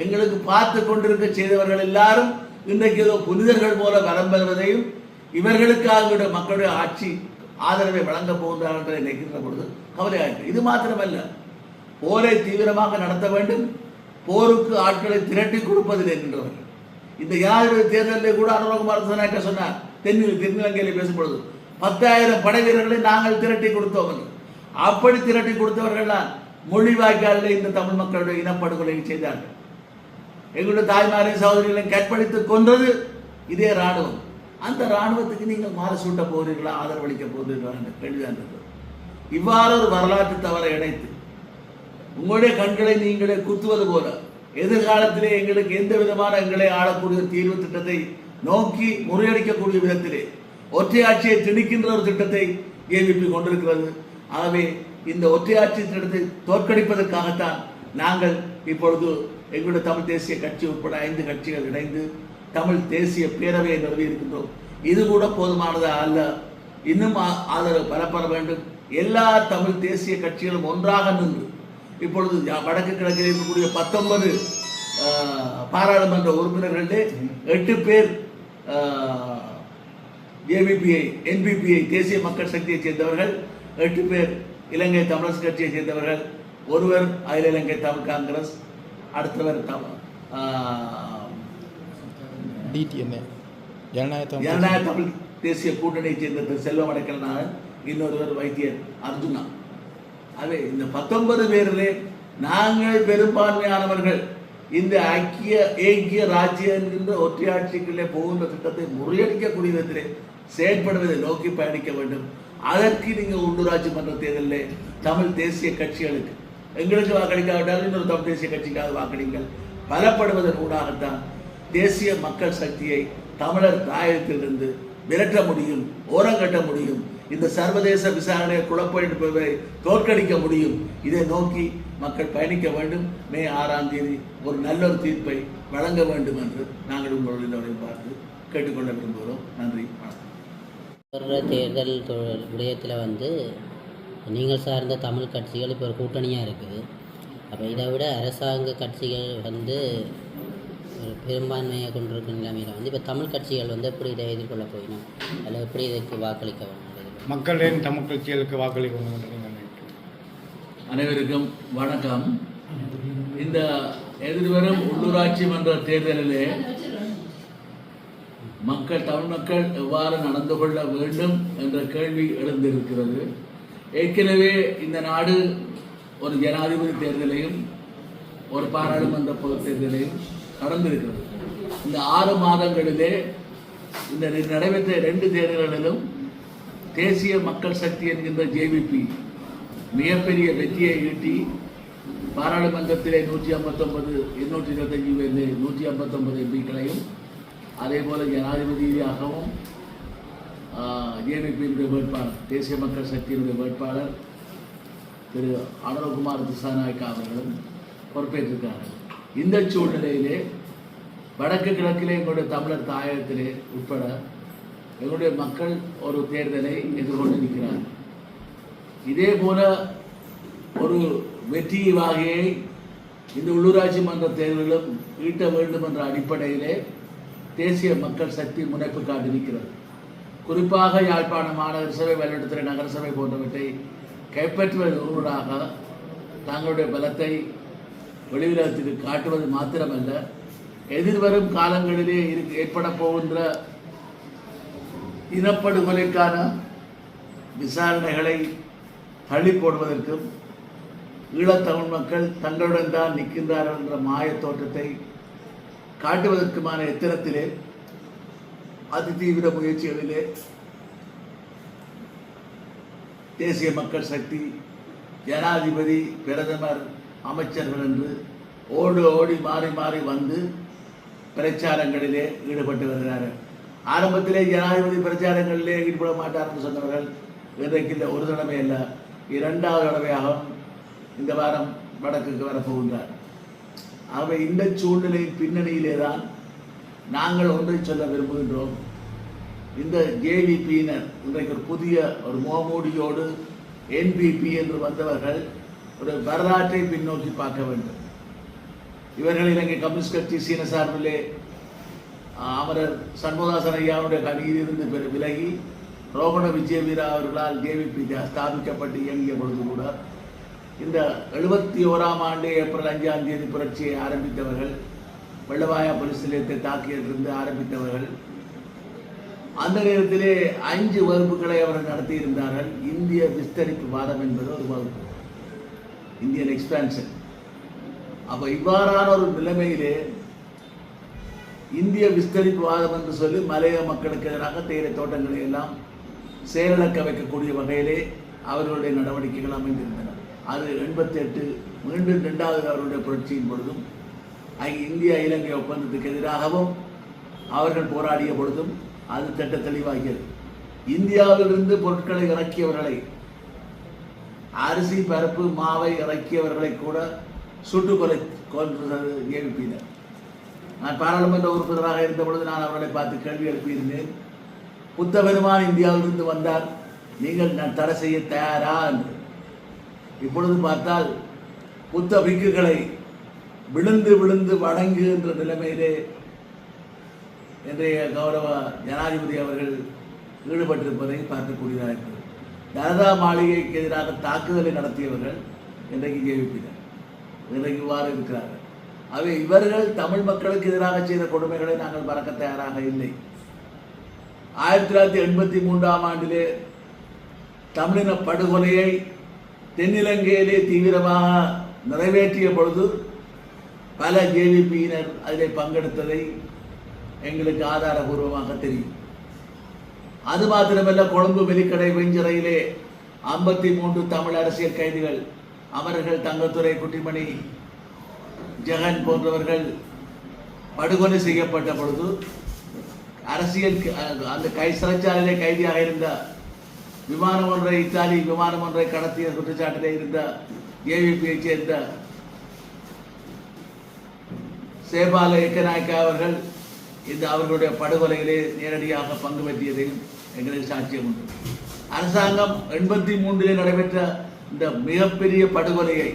எங்களுக்கு பார்த்து கொண்டிருக்க செய்தவர்கள் எல்லாரும் இன்றைக்கு ஏதோ புனிதர்கள் போல வரம் பெறுவதையும் இவர்களுக்காக மக்களுடைய ஆட்சி ஆதரவை வழங்கப் போகின்றார்கள் என்று நினைக்கின்ற பொழுது கவலையாயிற்று. இது மாத்திரமல்ல, போரை தீவிரமாக நடத்த வேண்டும், போருக்கு ஆட்களை திரட்டி கொடுப்பதில் என்கின்றவர்கள். இந்த ஜனாதிபதி தேர்தலில் கூட அனுரகுமார் திசாநாயக்க சொன்னார், தென்னிலங்கையில் பேசும்பொழுது 10,000 படை வீரர்களை நாங்கள் திரட்டி கொடுத்தோம் என்று. அப்படி திரட்டி கொடுத்தவர்கள் தான் மொழிவாய்க்காலில் இந்த தமிழ் மக்களுடைய இனப்படுகொலை செய்தார்கள். எங்களுடைய தாய்மாரையும் சகோதரிகளையும் கற்பழித்து கொன்றது இதே இராணுவம். அந்த இராணுவத்துக்கு நீங்கள் மாறு சூட்ட போகிறீர்களா, ஆதரவளிக்க போகிறீர்களா என்ற கேள்விதான் இருந்தது. இவ்வாறு ஒரு வரலாற்று தவறை இணைத்து உங்களுடைய கண்களை நீங்களே குத்துவது போல எதிர்காலத்திலே எங்களுக்கு எந்த விதமான எங்களை ஆளக்கூடிய தீர்வு திட்டத்தை நோக்கி முறியடிக்கக்கூடிய விதத்திலே ஒற்றையாட்சியை திணிக்கின்ற ஒரு திட்டத்தை ஏவிபி கொண்டிருக்கிறது. ஆகவே இந்த ஒற்றையாட்சி திட்டத்தை தோற்கடிப்பதற்காகத்தான் நாங்கள் இப்பொழுது எங்களுடைய தமிழ் தேசிய கட்சி உட்பட 5 கட்சிகள் இணைந்து தமிழ் தேசிய பேரவையை நிறுவி இருக்கின்றோம். இது கூட போதுமானதா அல்ல, இன்னும் ஆதரவு பெறப்பட வேண்டும். எல்லா தமிழ் தேசிய கட்சிகளும் ஒன்றாக நின்று இப்பொழுது வடக்கு கிழக்கில் இருக்கக்கூடிய 19 பாராளுமன்ற உறுப்பினர்களே 8 பேர் ஏவிபிஐ என்பிபிஐ தேசிய மக்கள் சக்தியை சேர்ந்தவர்கள், 8 பேர் இலங்கை தமிழரசு கட்சியை சேர்ந்தவர்கள், ஒருவர் அகில இலங்கை தமிழ் காங்கிரஸ், அடுத்தவர் ஜனநாயக தமிழ் தேசிய கூட்டணியை சேர்ந்த செல்வம் அடைக்கலனாக, இன்னொருவர் வைத்தியர் அர்ஜுனா. அவை இந்த 19 பேரிலே நாங்கள் பெரும்பான்மையானவர்கள் இந்த ஏக்கிய ராஜ்யம் என்கின்ற ஒற்றையாட்சிகளே போகின்ற திட்டத்தை முறியடிக்கக்கூடிய விதத்திலே செயற்படுவதை நோக்கி பயணிக்க வேண்டும். அதற்கு நீங்கள் உள்ளூராட்சி மன்ற தேர்தலில் தமிழ் தேசிய கட்சிகளுக்கு எங்களுக்கு வாக்களிக்காவிட்டாலும் இன்னொரு தமிழ் தேசிய கட்சிக்காக வாக்களிங்கள். பலப்படுவதன் ஊடாகத்தான் தேசிய மக்கள் சக்தியை தமிழர் தாயகத்திலிருந்து விரட்ட முடியும், ஓரங்கட்ட முடியும், இந்த சர்வதேச விசாரணையை குழப்பெடுப்பதை தோற்கடிக்க முடியும். இதை நோக்கி மக்கள் பயணிக்க வேண்டும். மே 6ஆம் தேதி ஒரு நல்லொரு தீர்ப்பை வழங்க வேண்டும் என்று நாங்கள் உங்களுடைய பார்த்து கேட்டுக்கொள்ள விரும்புகிறோம். நன்றி, வணக்கம். தேர்தல் விடயத்தில் நீங்கள் சார்ந்த தமிழ் கட்சிகள் இப்போ ஒரு கூட்டணியாக இருக்குது. அப்போ இதை விட அரசாங்க கட்சிகள் ஒரு பெரும்பான்மையாக கொண்டிருக்கிற நிலைமையில் இப்போ தமிழ் கட்சிகள் எப்படி இதை எதிர்கொள்ள போயிடும், அதில் எப்படி இதற்கு வாக்களிக்க வேண்டும்? மக்களின் தமிழ் கட்சிகளுக்கு வாக்களிக்க வேண்டும். அனைவருக்கும் வணக்கம். இந்த எதிர்வரும் உள்ளூராட்சி மன்ற தேர்தலிலே தமிழ் மக்கள் எவ்வாறு நடந்து கொள்ள வேண்டும் என்ற கேள்வி எழுந்திருக்கிறது. ஏற்கனவே இந்த நாடு ஒரு ஜனாதிபதி தேர்தலையும் ஒரு பாராளுமன்ற பொது தேர்தலையும் கடந்திருக்கிறது. இந்த 6 மாதங்களிலே இந்த நடைபெற்ற 2 தேர்தல்களிலும் தேசிய மக்கள் சக்தி என்கின்ற ஜேவிபி மிகப்பெரிய வெற்றியை ஈட்டி பாராளுமன்றத்திலே 159 225 159 எம்பிக்களையும், அதே போல ஜனாதிபதியாகவும் ஜேவிபியினுடைய வேட்பாளர் தேசிய மக்கள் சக்தியினுடைய வேட்பாளர் திரு அனுரகுமார் திசாநாயக்க அவர்களும் பொறுப்பேற்றிருக்கிறார்கள். இந்த சூழ்நிலையிலே வடக்கு கிழக்கிலே எங்களுடைய தமிழர் தாயகத்திலே உட்பட எங்களுடைய மக்கள் ஒரு தேர்தலை எதிர்கொண்டு நிற்கிறார்கள். இதே போல ஒரு வெற்றி வகையை இந்த உள்ளூராட்சி மன்ற தேர்தலிலும் ஈட்ட வேண்டும் என்ற அடிப்படையிலே தேசிய மக்கள் சக்தி முனைப்பு காட்டியிருக்கிறது. குறிப்பாக யாழ்ப்பாண மாநகர சபை, வல்லுநத்துறை நகரசபை போன்றவற்றை கைப்பற்றுவதூடாக தங்களுடைய பலத்தை வெளியுலகத்துக்கு காட்டுவது மாத்திரமல்ல, எதிர்வரும் காலங்களிலே ஏற்பட போகின்ற இனப்படுகொலைக்கான விசாரணைகளை தள்ளி போடுவதற்கும் ஈழத்தமிழ் மக்கள் தங்களுடன் தான் நிற்கின்றார்கள் என்ற மாய தோற்றத்தை காட்டுவதற்குமான எத்தனத்திலே அதிதீவிர முயற்சிகளிலே தேசிய மக்கள் சக்தி ஜனாதிபதி, பிரதமர், அமைச்சர்கள் என்று ஓடி மாறி வந்து பிரச்சாரங்களிலே ஈடுபட்டு வருகிறார்கள். ஆரம்பத்திலே ஜனாதிபதி பிரச்சாரங்களிலே ஈடுபட மாட்டார் என்று சொன்னவர்கள் இன்றைக்கு இல்லை, ஒரு தடவை அல்ல, 2வது தடவையாக இந்த வாரம் வடக்குக்கு வரப்போகின்றார். ஆகவே இந்த சூழ்நிலையின் பின்னணியிலே தான் நாங்கள் ஒன்றை சொல்ல விரும்புகின்றோம். இந்த ஜேவிபியினர் இன்றைக்கு ஒரு புதிய ஒரு முகமூடியோடு என்பிபி என்று வந்தவர்கள் ஒரு வரலாற்றை பின்னோக்கி பார்க்க வேண்டும். இவர்கள் இலங்கை கம்யூனிஸ்ட் கட்சி சீன சார்பிலே அமரர் சண்முகாசன் ஐயாவுடைய கணியிலிருந்து விலகி ரோமண விஜயவீரா அவர்களால் ஜேவிபி ஸ்தாபிக்கப்பட்டு இயங்கிய பொழுது கூட இந்த 71ஆம் ஆண்டு ஏப்ரல் 5ஆம் தேதி புரட்சியை ஆரம்பித்தவர்கள், வெள்ளவாயா போலீஸ் நிலையத்தை தாக்கியதிலிருந்து ஆரம்பித்தவர்கள், அந்த நேரத்திலே 5 வகுப்புகளை அவர்கள் நடத்தியிருந்தார்கள். இந்திய விஸ்தரிப்பு வாதம் என்பது ஒரு வகுப்பு, இந்தியன் எக்ஸ்பான்ஷன். அப்ப இவ்வாறான ஒரு நிலைமையிலே இந்திய விஸ்தரிப்பு வாதம் என்று சொல்லி மலைய மக்களுக்கு எதிராக தேயிலை தோட்டங்களை எல்லாம் செயலிழக்க வைக்கக்கூடிய வகையிலே அவர்களுடைய நடவடிக்கைகள் அமைந்திருந்தன. அது 88 மீண்டும் 2வது அவருடைய புரட்சியின் பொழுதும் இந்திய இலங்கை ஒப்பந்தத்துக்கு எதிராகவும் அவர்கள் போராடிய பொழுதும் அது திட்ட தெளிவாகியது. இந்தியாவிலிருந்து பொருட்களை இறக்கியவர்களை, அரிசி பருப்பு மாவை இறக்கியவர்களை கூட சுட்டுக்கொலை கொன்றது ஜேவிபியினர். நான் பாராளுமன்ற உறுப்பினராக இருந்த பொழுது நான் அவர்களை பார்த்து கேள்வி எழுப்பியிருந்தேன். புத்த பெருமான் இந்தியாவிலிருந்து வந்தார், நீங்கள் நான் தடை செய்ய தயாரா என்று. இப்பொழுது பார்த்தால் புத்த பிக்குகளை விழுந்து விழுந்து வணங்குகின்ற நிலைமையிலே இன்றைய கௌரவ ஜனாதிபதி அவர்கள் ஈடுபட்டிருப்பதை பார்க்கக்கூடியதாக இருக்கிறது. தலதா மாளிகைக்கு எதிராக தாக்குதலை நடத்தியவர்கள் இன்றைக்கு ஜேவிபியினர், இன்றைக்கு இவ்வாறு இருக்கிறார்கள். அவை இவர்கள் தமிழ் மக்களுக்கு எதிராக செய்த கொடுமைகளை நாங்கள் மறக்க தயாராக இல்லை. 1983ஆம் ஆண்டிலே தமிழின படுகொலையை தென்னிலங்கையிலே தீவிரமாக நிறைவேற்றிய பொழுது பல ஜேவிபியினர் அதில் பங்கெடுத்ததை எங்களுக்கு ஆதாரபூர்வமாக தெரியும். அது மாத்திரமல்ல, கொழும்பு வெலிக்கடை வெஞ்சிறையிலே 53 தமிழ் அரசியல் கைதிகள், அமரர்கள் தங்கத்துறை, குட்டிமணி, ஜெகன் போன்றவர்கள் படுகொலை செய்யப்பட்ட பொழுது அரசியல் அந்த சிறைச்சாலையிலே கைதியாக இருந்த விமானம் ஒன்றை, இத்தாலி விமானம் ஒன்றை கடத்திய குற்றச்சாட்டிலே இருந்த ஏவிபியை சேர்ந்த சேபால ஏக்கநாயக்கா அவர்கள் இந்த அவர்களுடைய படுகொலையிலே நேரடியாக பங்கு பெற்றியதையும் எங்களுக்கு சாட்சியம் உண்டு. அரசாங்கம் 83 நடைபெற்ற இந்த மிகப்பெரிய படுகொலையை,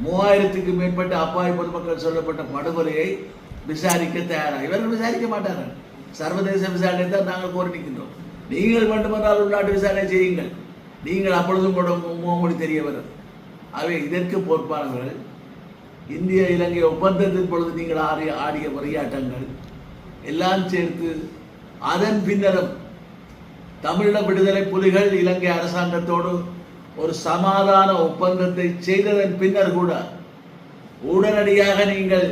3000க்கும் மேற்பட்ட அப்பாவி பொதுமக்கள் சொல்லப்பட்ட படுகொலையை விசாரிக்க தயாராக, இவர்கள் விசாரிக்க மாட்டார்கள். சர்வதேச விசாரணை தான் நாங்கள் கோரி நிற்கின்றோம். நீங்கள் வேண்டுமென்றால் உள்நாட்டு விசாரணை செய்யுங்கள், நீங்கள் அப்பொழுதும் கூட முகமொழி தெரிய வரும். அவை இதற்கு பொறுப்பானவர்கள். இந்திய இலங்கை ஒப்பந்தத்தின் பொழுது நீங்கள் ஆடிய முறையாட்டங்கள் எல்லாம் சேர்த்து அதன் பின்னரும் தமிழீழ விடுதலை புலிகள் இலங்கை அரசாங்கத்தோடு ஒரு சமாதான ஒப்பந்தத்தை செய்ததன் பின்னர் கூட உடனடியாக நீங்கள்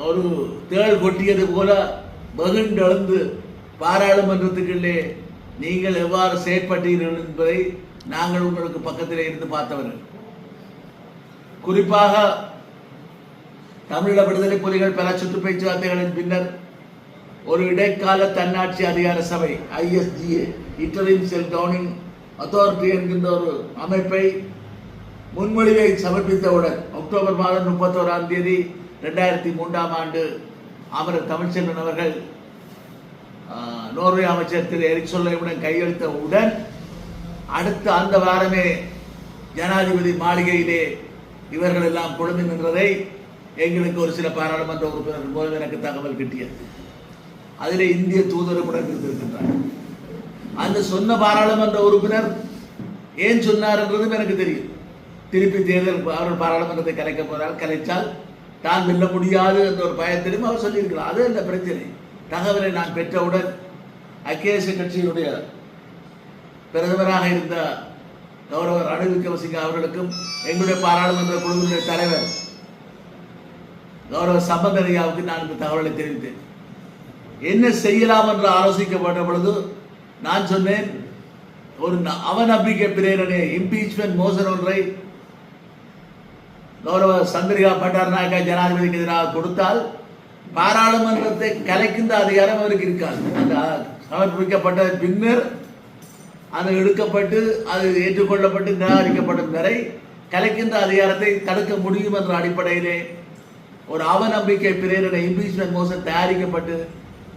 ஒரு தேள் கொட்டியது போல வெகுண்டெழுந்து பாராளுமன்றத்துக்குள்ளே நீங்கள் எவ்வாறு செயற்பட்டீர்கள் என்பதை நாங்கள் உங்களுக்கு பக்கத்திலே இருந்து பார்த்தவர்கள். குறிப்பாக தமிழீழ விடுதலை புலிகள் பல சுற்று பேச்சுவார்த்தைகளின் பின்னர் ஒரு இடைக்கால தன்னாட்சி அதிகார சபை ISGA, இன்டரிம் செல் கவர்னிங் அத்தாரிட்டி என்கின்ற ஒரு அமைப்பை முன்மொழிவை சமர்ப்பித்தவுடன் அக்டோபர் மாதம் 31ஆம் தேதி 2003ஆம் ஆண்டு அமரர் தமிழ்ச்செல்வன் அவர்கள் நோர்வே அமைச்சர் திரு எரிக் சொல்லையுடன் கையெழுத்தவுடன் அடுத்த அந்த வாரமே ஜனாதிபதி மாளிகையிலே இவர்கள் எல்லாம் குழுமி நின்றதை எங்களுக்கு ஒரு சில பாராளுமன்ற உறுப்பினர்கள் மூலம் எனக்கு தகவல் கிட்டியது. அதிலே இந்திய தூதரும் இருந்திருக்கின்றார். அந்த சொன்ன பாராளுமன்ற உறுப்பினர் ஏன் சொன்னார் என்றதும் எனக்கு தெரியும். திருப்பி தேர்தல் அவர்கள் பாராளுமன்றத்தை கலைக்க போறால், கலைச்சால் தான் வெல்ல முடியாது என்ற ஒரு பயத்திலும் அவர் சொல்லியிருக்கிறார். அது இந்த பிரச்சனை. தகவலை நான் பெற்றவுடன் ஐக்கிய கட்சியினுடைய பிரதமராக இருந்த கௌரவ ரணில் விக்ரமசிங்க அவர்களுக்கும் எங்களுடைய பாராளுமன்ற குழுவினுடைய தலைவர் கௌரவ சம்பந்தனையாவுக்கு நான் இந்த தகவலை தெரிவித்தேன். என்ன செய்யலாம் என்று ஆலோசிக்கப்பட்ட பொழுது நான் சொன்னேன், ஒரு அவநம்பிக்கை பிரேரணை இம்பீச்மெண்ட் மோசன் ஒன்றை கௌரவ சந்திரிகா பண்டாரநாயக்கா ஜனாதிபதிக்கு எதிராக கொடுத்தால் பாராளுமன்றத்தை கலைக்கின்ற அதிகாரம் அவருக்கு இருக்காது. அந்த சமர்ப்பிக்கப்பட்ட பின்னர் அது எடுக்கப்பட்டு அது ஏற்றுக்கொள்ளப்பட்டு நிராகரிக்கப்படும் வரை கலைக்கின்ற அதிகாரத்தை தடுக்க முடியும் என்ற அடிப்படையிலே ஒரு அவநம்பிக்கை பிரேரணை இம்பீச்மெண்ட் மோசன் தயாரிக்கப்பட்டு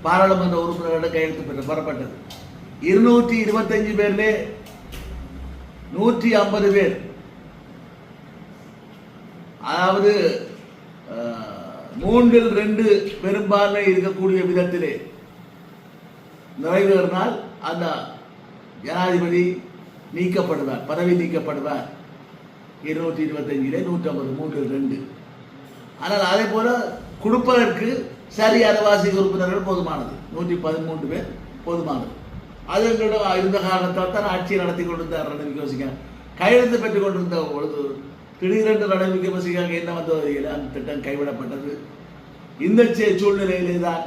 பாராளுமன்ற உறுப்பினர்களிடம் கையெழுத்து பெறப்பட்டது. 225 பேர்லே 150 பேர், அதாவது மூன்றில் 2 பெரும்பான்மை இருக்கக்கூடிய விதத்திலே நிறைவேறினால் அந்த ஜனாதிபதி நீக்கப்படுவார், பதவி நீக்கப்படுவார். 225 150 3 2. ஆனால் அதே போல கொடுப்பதற்கு சரி அரவாசி உறுப்பினர்கள் போதுமானது, 113 பேர் போதுமானது. அது எங்களிடம் இருந்த காரணத்தால் தான் ஆட்சியை நடத்தி கொண்டிருந்தார் ரணில் விக்ரமசிங்க. கையெழுத்து பெற்றுக் கொண்டிருந்த பொழுது திடீரென்று ரணில் விக்ரமசிங்க என்ன வந்தது, அந்த திட்டம் கைவிடப்பட்டது. இந்த சூழ்நிலையிலே தான்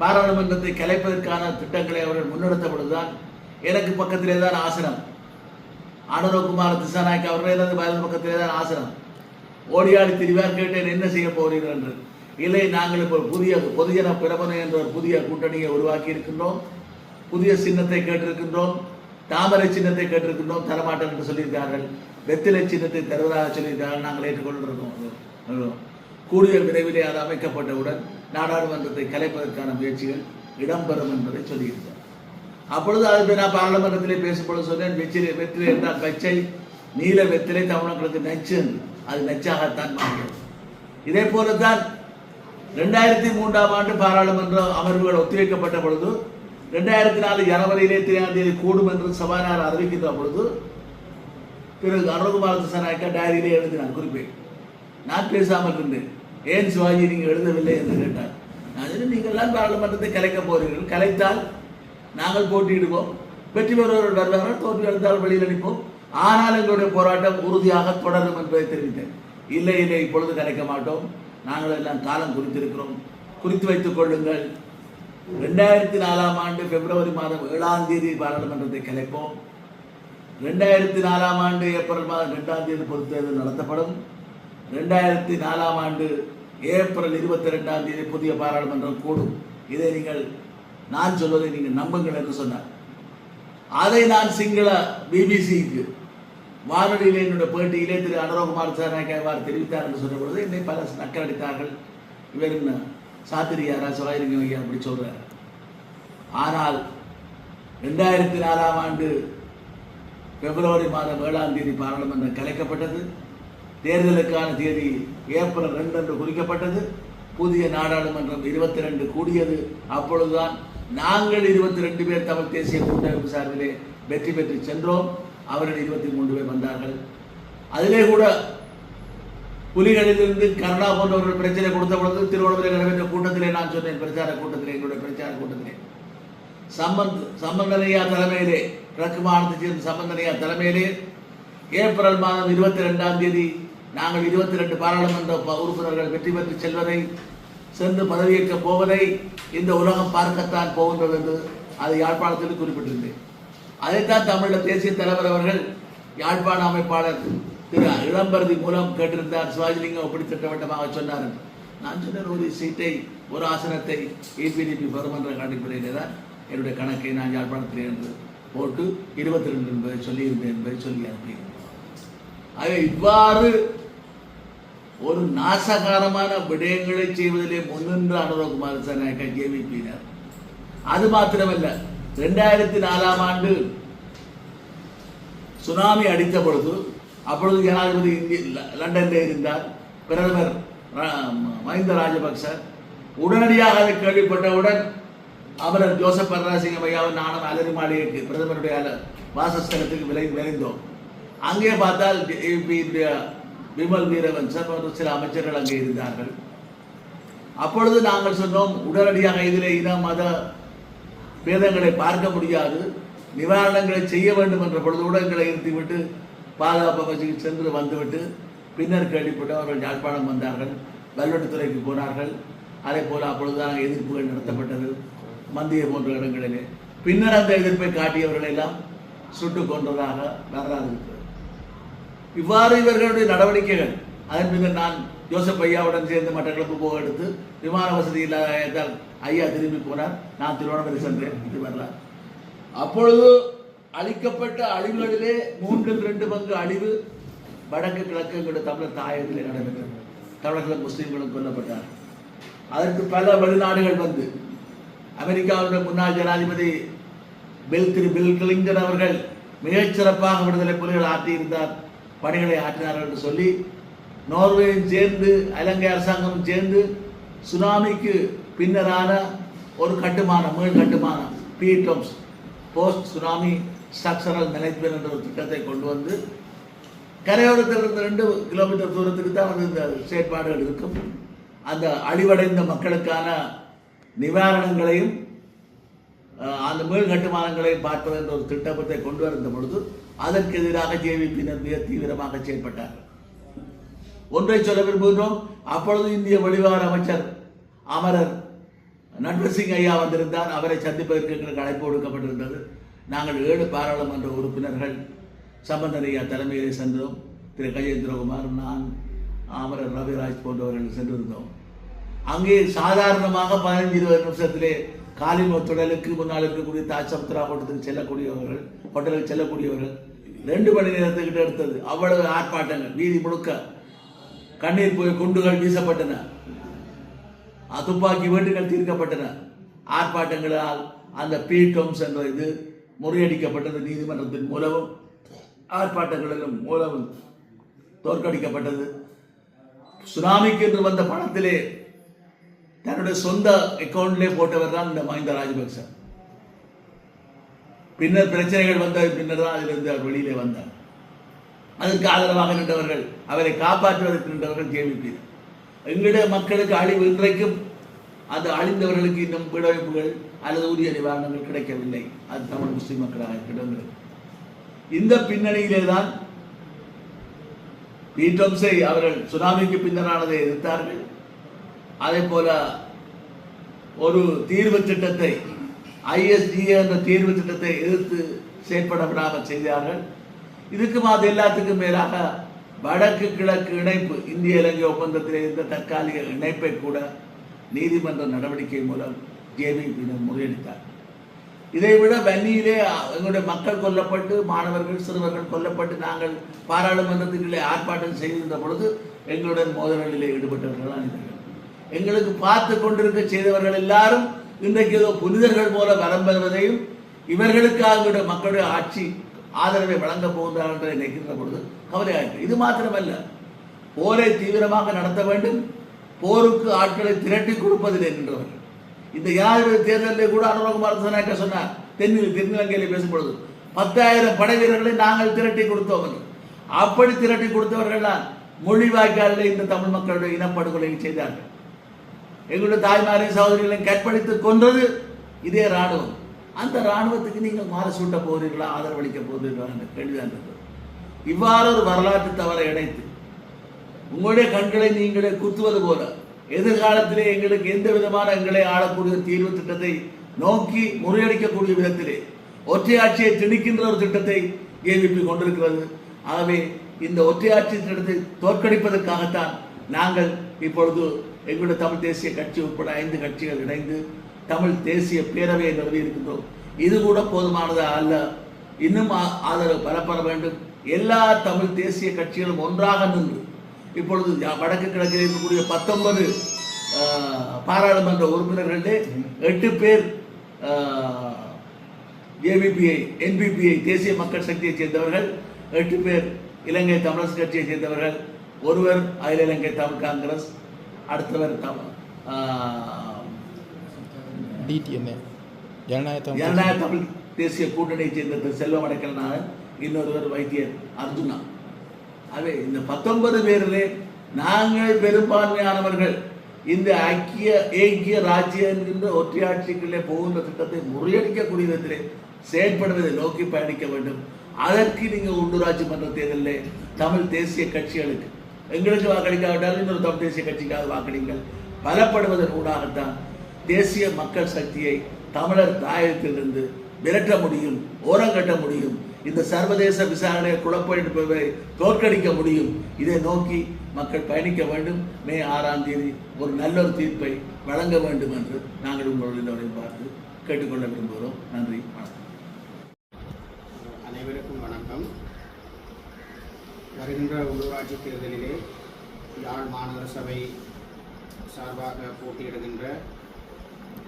பாராளுமன்றத்தை கலைப்பதற்கான திட்டங்களை அவர்கள் முன்னெடுத்தப்படுதுதான். எனக்கு பக்கத்திலே தான் ஆசனம், அனுரகுமார் திசாநாயக் அவர்களே பக்கத்திலே தான் ஆசனம். ஓடியாடி திரிவார். கேட்டேன், என்ன செய்ய போகிறீர்கள் என்று. இல்லை, நாங்கள் இப்போ புதிய பொதுஜன பிரபனை என்ற ஒரு புதிய கூட்டணியை உருவாக்கி இருக்கின்றோம், புதிய சின்னத்தை கேட்டிருக்கின்றோம், தாமரை சின்னத்தை கேட்டிருக்கின்றோம், தரமாட்டோம் என்று சொல்லியிருக்கார்கள். வெத்திலை சின்னத்தை தருவதாக சொல்லியிருக்கார்கள். நாங்கள் ஏற்றுக்கொண்டிருக்கோம். கூடிய விரைவிலே அது அமைக்கப்பட்டவுடன் நாடாளுமன்றத்தை கலைப்பதற்கான முயற்சிகள் இடம்பெறும் என்பதை சொல்லியிருந்தார். அப்பொழுது அது நான் பாராளுமன்றத்திலே பேசும்பொழுது சொன்னேன், வெற்றிலை என்றால் பச்சை, நீல வெற்றிலை தமிழர்களுக்கு நச்சு என்று. அது நச்சாகத்தான் மாறியது. இதே போலத்தான் 2003ஆம் ஆண்டு பாராளுமன்ற அமர்வுகள் ஒத்திவைக்கப்பட்ட பொழுது 2004 ஜனவரியிலே 3 கூடும் என்று சபாநாயகர் அறிவிக்கின்ற பொழுது திரு அனுரகுமார் திசாநாயக்கா டைரியிலே எழுதினார் குறிப்பை. நான் பேசாமல் இருந்தேன். ஏன் சிவாஜி நீங்கள் எழுதவில்லை என்று கேட்டார். நான் நீங்கள் எல்லாம் பாராளுமன்றத்தை கலைக்கப் போகிறீர்கள், கலைத்தால் நாங்கள் போட்டியிடுவோம், வெற்றி பெறுவர்கள் வருவார்கள், தோல்வி எழுந்தால் வெளியில் அளிப்போம், ஆனால் எங்களுடைய போராட்டம் உறுதியாக தொடரும் என்பதை தெரிவித்தேன். இல்லை இல்லை, இப்பொழுது கலைக்க மாட்டோம், நாங்கள் எல்லாம் காலம் குறித்திருக்கிறோம், குறித்து வைத்துக் கொள்ளுங்கள். 2004ஆம் ஆண்டு பிப்ரவரி மாதம் 7ஆம் தேதி பாராளுமன்றத்தை கலைப்போம். 2004ஆம் ஆண்டு ஏப்ரல் மாதம் 2ஆம் தேதி பொதுத் தேர்தல் நடத்தப்படும். 2004ஆம் ஆண்டு ஏப்ரல் 22ஆம் தேதி புதிய பாராளுமன்றம் கூடும். இதை நீங்கள், நான் சொல்வதை நீங்கள் நம்புங்கள் என்று சொன்னார். அதை நான் சிங்கள பிபிசிக்கு வானொலியிலே என்னுடைய பேட்டியிலே திரு அனுரகுமார் திசாநாயக்கா தெரிவித்தார் என்று சொன்ன பொழுது என்னை பல நக்கலடித்தார்கள். இவர் என்ன சாத்திரியாரா, சிவாஜிலிங்கம் அப்படி சொல்றார். ஆனால் 2004ஆம் ஆண்டு பிப்ரவரி மாதம் 7ஆம் தேதி பாராளுமன்றம் கலைக்கப்பட்டது. தேர்தலுக்கான தேதி ஏப்ரல் 2 என்று குறிக்கப்பட்டது. புதிய நாடாளுமன்றம் 22 கூடியது. அப்பொழுதுதான் நாங்கள் 22 பேர் தமிழ் தேசிய கூட்டமைப்பு சார்பிலே வெற்றி பெற்று சென்றோம். அவர்கள் 23 பேர் வந்தார்கள். அதிலே கூட புலிகளிலிருந்து கருணா போன்றவர்கள் பிரச்சனை கொடுத்த பொழுது திருவண்ணாமலை நடைபெற்ற கூட்டத்திலே நான் சொன்னேன், பிரச்சார கூட்டத்திலே, எங்களுடைய பிரச்சார கூட்டத்திலே சம்பந்தனையா தலைமையிலே, கிழக்கு மாநிலத்தைச் சேர்ந்த சம்பந்தனையா தலைமையிலே ஏப்ரல் மாதம் 22ஆம் தேதி நாங்கள் 22 பாராளுமன்ற உறுப்பினர்கள் வெற்றி பெற்று செல்வதை, சென்று பதவியேற்க போவதை இந்த உலகம் பார்க்கத்தான் போகின்றது என்று அது யாழ்ப்பாணத்தில் குறிப்பிட்டிருந்தேன். அதைத்தான் தமிழக தேசிய தலைவர் அவர்கள் யாழ்ப்பாண அமைப்பாளர் திரு இளம்பரதி மூலம் கேட்டிருந்தார். சிவாஜிலிங்கம் எப்படி திட்டவட்டமாக சொன்னார். நான் சொன்ன ஒரு சீட்டை, ஒரு ஆசனத்தை ஏபிடிபி பெறுமன்ற அடிப்படையிலே தான் என்னுடைய கணக்கை நான் யாழ்ப்பாணத்தில் என்று போட்டு 22 என்பதை சொல்லியிருந்தேன் என்பதை சொல்லி அனுப்பியிருந்தேன். ஆகவே இவ்வாறு ஒரு நாசகாரமான விடயங்களை செய்வதிலே முன்னின்ற அனுரகுமார் திசாநாயக்கா ஜேவிபியினர். அது மாத்திரமல்ல, 2004ஆம் ஆண்டு சுனாமி அடித்த பொழுது, அப்பொழுது ஜனாதிபதி லண்டனில் இருந்தார், பிரதமர் மஹிந்த ராஜபக்ச. உடனடியாக அதை கேள்விப்பட்டவுடன் அமரர் ஜோசப் பர்ராசிங்கம் ஐயாவும் நானும் அலரி மாளிகைக்கு பிரதமருடைய வாசஸ்தலத்துக்கு விரைந்தோம். அங்கே பார்த்தால் விமல் வீரவன்சர் மற்றும் சில அமைச்சர்கள் அங்கே இருந்தார்கள். அப்பொழுது நாங்கள் சொன்னோம், உடனடியாக இதில் இன மத பேதங்களை பார்க்க முடியாது, நிவாரணங்களை செய்ய வேண்டும் என்ற பொழுது ஊடகங்களை நிறுத்திவிட்டு பாதுகாப்பு அமைச்சுக்கு சென்று வந்துவிட்டு பின்னர் கேள்விப்பட்டு அவர்கள் யாழ்ப்பாணம் வந்தார்கள், வல்வெட்டுத்துறைக்கு போனார்கள். அதே போல் அப்பொழுதுதான் எதிர்ப்புகள் நடத்தப்பட்டது மந்திய போன்ற இடங்களிலே. பின்னர் அந்த எதிர்ப்பை காட்டியவர்கள் எல்லாம் சுட்டுக் கொன்றதாக வரலாறு இருக்கிறது. இவ்வாறு இவர்களுடைய நடவடிக்கைகள். அதன் பின்னர் நான் ஜோசப் ஐயாவுடன் சேர்ந்து மட்டக்களப்பு போக எடுத்து விமான வசதி இல்லாத ஐயா திரும்பி போனார், நான் திருவண்ணாமலை சென்றேன். இது வரலாறு. அப்பொழுது அளிக்கப்பட்ட அழிவுகளிலே 3/2 பங்கு அழிவு வடக்கு கிழக்கு தமிழர் தாயகத்திலே நடைபெற்றது. தமிழர்களும் முஸ்லீம்களும் கொல்லப்பட்டார். அதற்கு பல வெளிநாடுகள் வந்து அமெரிக்காவுடைய முன்னாள் ஜனாதிபதி பில் கிளிங்டன் அவர்கள் மிகச்சிறப்பாக விடுதலை புலிகள் ஆற்றியிருந்தார், பணிகளை ஆற்றினார்கள் என்று சொல்லி நோர்வேயும் சேர்ந்து இலங்கை அரசாங்கமும் சேர்ந்து சுனாமிக்கு பின்னரான ஒரு கட்டுமானம், மீள் கட்டுமானம், PTOMS, post tsunami structural management என்ற ஒரு திட்டத்தை கொண்டு வந்து கரையோரத்தில் இருந்து 2 கிலோமீட்டர் தூரத்துக்கு தான் வந்து இந்த செயற்பாடுகள் இருக்கும். அந்த அழிவடைந்த மக்களுக்கான நிவாரணங்களையும் அந்த மீள் கட்டுமானங்களையும் பார்ப்பது என்ற ஒரு திட்டத்தை கொண்டு வந்த பொழுது அதற்கு எதிராக JVP-யினர் மிக தீவிரமாக செயல்பட்டார்கள். ஒன்றை சொல்ல விரும்புகிறோம், அப்பொழுது இந்திய வெளிவார அமைச்சர் அமரர் நட்வர்சிங் ஐயா வந்திருந்தார். அவரை சந்திப்பதற்கு எங்களுக்கு அழைப்பு கொடுக்கப்பட்டிருந்தது. நாங்கள் 7 பாராளுமன்ற உறுப்பினர்கள் சம்பந்தன் ஐயா தலைமையிலே சென்றோம். திரு கஜேந்திரகுமார், நான், அமரர் ரவிராஜ் போன்றவர்கள் சென்றிருந்தோம். அங்கே சாதாரணமாக 15-20 நிமிஷத்திலே காலிமுத்துடலுக்கு முன்னால் இருக்கக்கூடிய தாஜ் சமுத்திரா ஹோட்டலுக்கு செல்லக்கூடியவர்கள் 2 மணி நேரத்துக்கிட்ட எடுத்தது. அவ்வளவு ஆர்ப்பாட்டங்கள், வீதி முழுக்க கண்ணீர் போய் குண்டுகள் வீசப்பட்டன, துப்பாக்கி வேட்டுகள் தீர்க்கப்பட்டன. ஆர்ப்பாட்டங்களால் அந்த PTOMS என்ற இது முறியடிக்கப்பட்டது. நீதிமன்றத்தின் மூலமும் ஆர்ப்பாட்டங்களிலும் மூலமும் தோற்கடிக்கப்பட்டது. சுனாமிக்கு என்று வந்த பணத்திலே தன்னுடைய சொந்த அக்கௌண்ட்லேயே போட்டவர் தான் இந்த மஹிந்த ராஜபக்ச. பின்னர் பிரச்சனைகள் வந்த பின்னர் தான் அதிலிருந்து அவர் வெளியிலே வந்தார். அதற்கு ஆதரவாக நின்றவர்கள், அவரை காப்பாற்றுவதற்கு நின்றவர்கள் JVP. எங்களுடைய மக்களுக்கு அழிவு இன்றைக்கும் அந்த அழிந்தவர்களுக்கு இன்னும் விடுவிப்புகள் அல்லது உரிய நிவாரணங்கள் கிடைக்கவில்லை. அது தமிழ் முஸ்லிம் மக்களாக இருக்கிறது. இந்த பின்னணியிலே தான் PTOMS-ஐ அவர்கள் சுனாமிக்கு பின்னரானதை எதிர்த்தார்கள். அதே போல ஒரு தீர்வு திட்டத்தை, ISDA என்ற தீர்வு திட்டத்தை எதிர்த்து செயற்பட விடாமல் செய்தார்கள். இதுக்கும் அது எல்லாத்துக்கும் மேலாக வடக்கு கிழக்கு இணைப்பு, இந்திய இலங்கை ஒப்பந்தத்தில் இருந்த தற்காலிக இணைப்பை கூட நீதிமன்ற நடவடிக்கை மூலம் JVP-யினர் முறியடித்தார். இதைவிட வன்னியிலே எங்களுடைய மக்கள் கொல்லப்பட்டு, மாணவர்கள் சிறுவர்கள் கொல்லப்பட்டு நாங்கள் பாராளுமன்றத்துக்குள்ளே ஆர்ப்பாட்டம் செய்திருந்த பொழுது எங்களுடன் மோதல்களிலே ஈடுபட்டவர்கள் அனைவர்கள். எங்களுக்கு பார்த்து கொண்டிருக்க செய்தவர்கள் எல்லாரும் இன்றைக்கு ஏதோ புனிதர்கள் போல வரம் பெறுவதையும் இவர்களுக்காக மக்களுடைய ஆட்சி ஆதரவை வழங்கப் போகிறார்கள் என்று நினைக்கின்ற பொழுது கவலையாயிற்று. இது மாத்திரமல்ல, போரை தீவிரமாக நடத்த வேண்டும், போருக்கு ஆட்களை திரட்டி கொடுப்பதில்லை நின்றவர்கள். இந்த ஜனாதிபதி தேர்தலில் கூட அனுரகுமார் திசாநாயக்க சொன்னார், தென்னிலங்கையில் பேசும்பொழுது 10,000 படை வீரர்களை நாங்கள் திரட்டி கொடுத்தோம் என்று. அப்படி திரட்டி கொடுத்தவர்கள் தான் மொழிவாய்க்காலில் இந்த தமிழ் மக்களுடைய இனப்படுகொலை செய்தார்கள். எங்களுடைய தாய்மாரையும் சகோதரிகளையும் கற்பழித்து கொன்றது இதே இராணுவம். அந்த இராணுவத்துக்கு நீங்கள் மாற சூட்ட போகிறீர்களா, ஆதரவளிக்க போகிறீர்களா என்ற கேள்விதான் இருந்தது. இவ்வாறு ஒரு வரலாற்று தவறை இணைத்து உங்களுடைய கண்களை நீங்களே குத்துவது போல எதிர்காலத்திலே எங்களுக்கு எந்த விதமான எங்களை ஆளக்கூடிய தீர்வு திட்டத்தை நோக்கி முறியடிக்கக்கூடிய விதத்திலே ஒற்றையாட்சியை திணிக்கின்ற ஒரு திட்டத்தை JVP கொண்டிருக்கிறது. ஆகவே இந்த ஒற்றையாட்சி திட்டத்தை தோற்கடிப்பதற்காகத்தான் நாங்கள் இப்பொழுது எங்களுடைய தமிழ் தேசிய கட்சி உட்பட 5 கட்சிகள் இணைந்து தமிழ் தேசிய பேரவையை நிறுவி இருக்கின்றோம். இது கூட போதுமானதா அல்ல, இன்னும் ஆதரவு பெறப்பட வேண்டும். எல்லா தமிழ் தேசிய கட்சிகளும் ஒன்றாக நின்று இப்பொழுது வடக்கு கிழக்கில் இருக்கக்கூடிய 19 பாராளுமன்ற உறுப்பினர்களே 8 பேர் JVP-ஐ, NPP-ஐ, தேசிய மக்கள் சக்தியை சேர்ந்தவர்கள், 8 பேர் இலங்கை தமிழரசு கட்சியை சேர்ந்தவர்கள், ஒருவர் அகில இலங்கை தமிழ் காங்கிரஸ், அடுத்தவர் ஜனநாயக தமிழ் தேசிய கூட்டணியை சேர்ந்த செல்வம் அடைக்கலனாக, இன்னொருவர் வைத்தியர் அர்ஜுனா. ஆகவே இந்த 19 பேரிலே நாங்கள் பெரும்பான்மையானவர்கள் இந்த ஏக்கிய ராஜ்யம் என்கின்ற ஒற்றையாட்சிகளே போகின்ற திட்டத்தை முறியடிக்கக்கூடிய விதத்திலே செயல்படுவதை நோக்கி பயணிக்க வேண்டும். அதற்கு நீங்கள் உள்ளூராட்சி மன்ற தேர்தலில் தமிழ் தேசிய கட்சிகளுக்கு, எங்களுக்கு வாக்களிக்காவிட்டாலும் இன்னொரு தமிழ் தேசிய கட்சிக்காக வாக்களிங்கள். பலப்படுவதன் ஊடாகத்தான் தேசிய மக்கள் சக்தியை தமிழர் தாயகத்திலிருந்து விரட்ட முடியும், ஓரங்கட்ட முடியும். இந்த சர்வதேச விசாரணையை குழப்பத்தை தோற்கடிக்க முடியும். இதை நோக்கி மக்கள் பயணிக்க வேண்டும். மே 6ஆம் தேதி ஒரு நல்லொரு தீர்ப்பை வழங்க வேண்டும் என்று நாங்கள் உங்களுடைய பார்த்து கேட்டுக்கொள்ள விரும்புகிறோம். நன்றி, வணக்கம். அனைவருக்கும் வணக்கம். வருகின்ற உள்ளூராட்சி தேர்தலிலே யாழ் மாநகர சபை சார்பாக போட்டியிடுகின்ற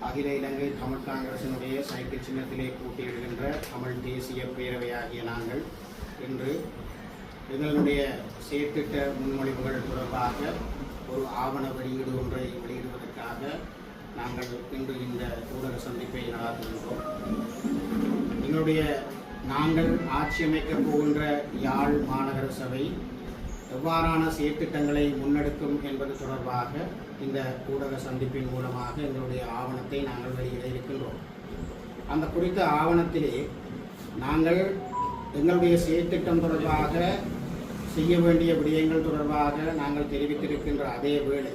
அகில இலங்கை தமிழ் காங்கிரசினுடைய சைக்கிள் சின்னத்திலே போட்டியிடுகின்ற தமிழ் தேசிய பேரவையாகிய நாங்கள் இன்று எங்களுடைய செயற்திட்ட முன்மொழிவுகள் தொடர்பாக ஒரு ஆவண வெளியீடு ஒன்றை வெளியிடுவதற்காக நாங்கள் இன்று இந்த ஊடக சந்திப்பை நடாத்துகின்றோம். நாங்கள் ஆட்சி அமைக்கப் போகின்ற யாழ் மாநகர சபை எவ்வாறான செயற்திட்டங்களை முன்னெடுக்கும் என்பது தொடர்பாக இந்த ஊடக சந்திப்பின் மூலமாக எங்களுடைய ஆவணத்தை நாங்கள் வெளியிட இருக்கின்றோம். அந்த குறித்த ஆவணத்திலே நாங்கள் எங்களுடைய செயற்திட்டம் தொடர்பாக செய்ய வேண்டிய விடயங்கள் தொடர்பாக நாங்கள் தெரிவித்திருக்கின்ற அதே வேளை